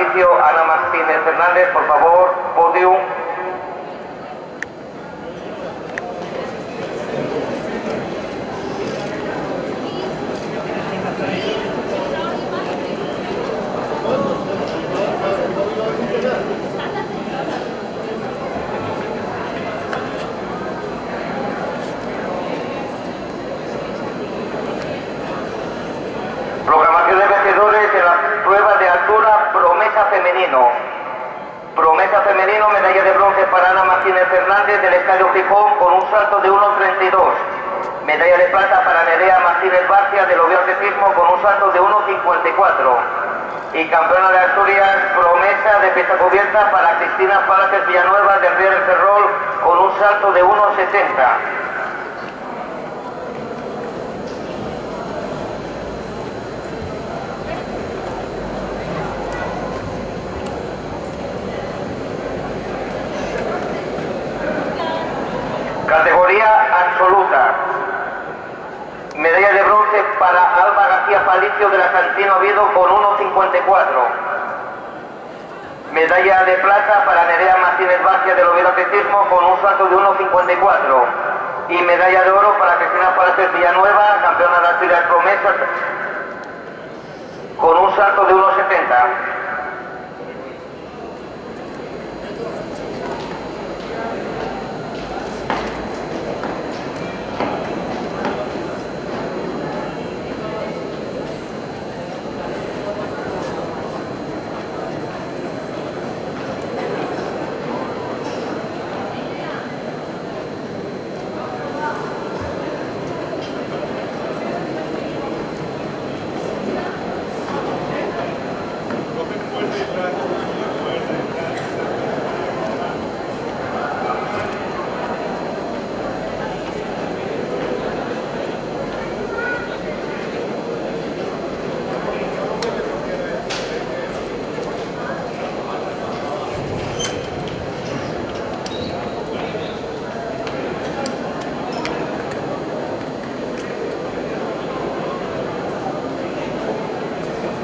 Palicio, Ana Martínez Fernández, por favor, podium. Proclamación de vencedores en la prueba de altura promesa femenino. Promesa femenino, medalla de bronce para Ana Martínez Fernández del Estadio Gijón con un salto de 1,32. Medalla de plata para Nerea Martínez Barcia del Oviedo Atletismo con un salto de 1,54. Y campeona de Asturias, promesa de pista cubierta para Cristina Palacios Villanueva del Río del Ferrol con un salto de 1,70. Categoría absoluta. Medalla de bronce para Alba García Palicio de la Santino Oviedo con 1,54. Medalla de plata para Nerea Martínez Barcia del Oviedo Atletismo con un salto de 1,54. Y medalla de oro para Cristina Palacios Villanueva, campeona de Asturias promesas, con un salto de 1,70.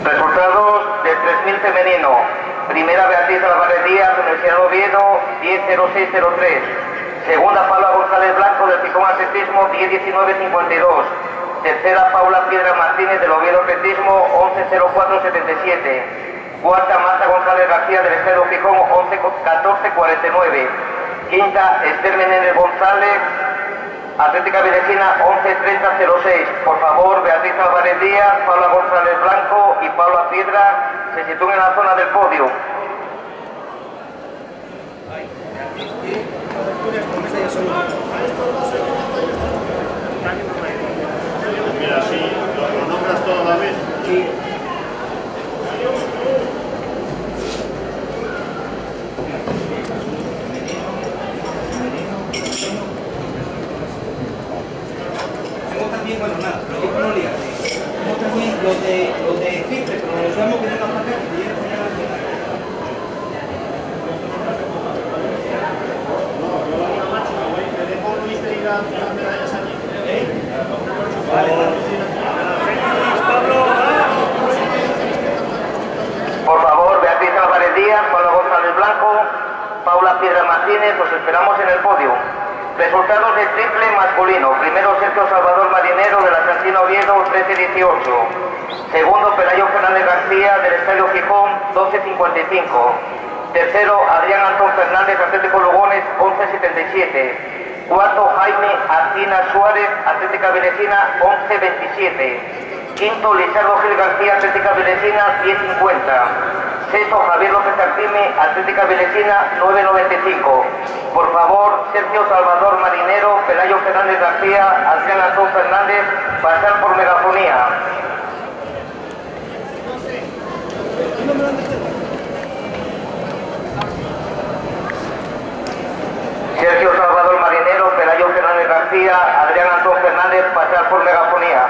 Resultados del 3000 femenino. Primera, Beatriz Álvarez Díaz, Universidad de Oviedo, 10.06.03. Segunda, Paula González Blanco del Gijón Atletismo, 10.19.52. Tercera, Paula Piedra Martínez del Oviedo Atletismo, 11.04.77. Cuarta, Marta González García del Estadio Gijón, 11.14.49. Quinta, Esther Menéndez González, Atlética Villecina, 11.30.06. Por favor, Beatriz Álvarez Díaz, Paula González Blanco y Paula Piedra se sitúen en la zona del podio. Mira, si lo nombras todo a la vez. Sí. También, bueno, nada, lo que no lias. Tengo también los de Cipre, pero los llamo que tengan papel que lleguen a la ciudad. No, yo la una máxima, güey, me dejo Luis de ir a las medallas allí. Vale. Por favor, Beatriz Álvarez Díaz, Paula González Blanco, Paula Piedra Martínez, os esperamos en el podio. Resultados del triple masculino. Primero, Sergio Salvador Marinero de la Santino Oviedo, 13.18. Segundo, Pelayo Fernández García del Estadio Gijón, 12.55. Tercero, Adrián Antón Fernández, Atlético Lugones, 11.77. Cuarto, Jaime Artina Suárez, Atlética Villecina, 11.27. Quinto, Lizardo Gil García, Atlética Villecina, 10.50. Sexto, Javier López Artime, Atlética Villecina, 9.95. Por favor, Sergio Salvador Marinero, Pelayo Fernández García, Adrián Antón Fernández, pasar por megafonía. Sergio Salvador Marinero, Pelayo Fernández García, Adrián Antón Fernández, pasar por megafonía.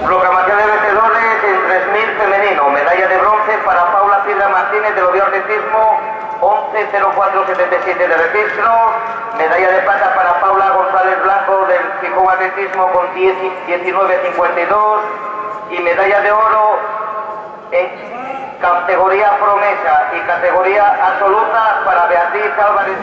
Proclamación de vencedor Martínez del Oviedo Atletismo, 11.04.77 de registro. Medalla de plata para Paula González Blanco del Gijón Atletismo con 19.52. Y medalla de oro en categoría promesa y categoría absoluta para Beatriz Álvarez.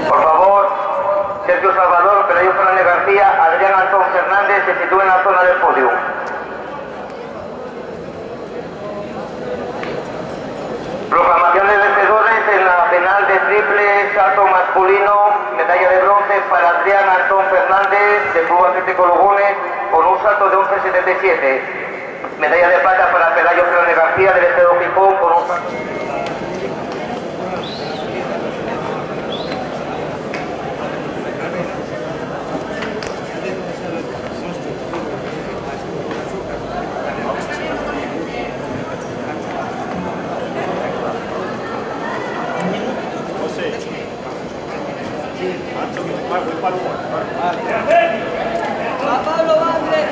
Por favor, Sergio Salvador, Pelayo Fernández García, Adrián Antón Fernández se sitúen en la zona del podio. Proclamación de vencedores en la final de triple salto masculino, medalla de bronce para Adrián Antón Fernández del Club Atlético Lugones con un salto de 11.77. Medalla de plata para Pelayo Fernández García del Estado Gijón con un salto. Pablo, Andrés,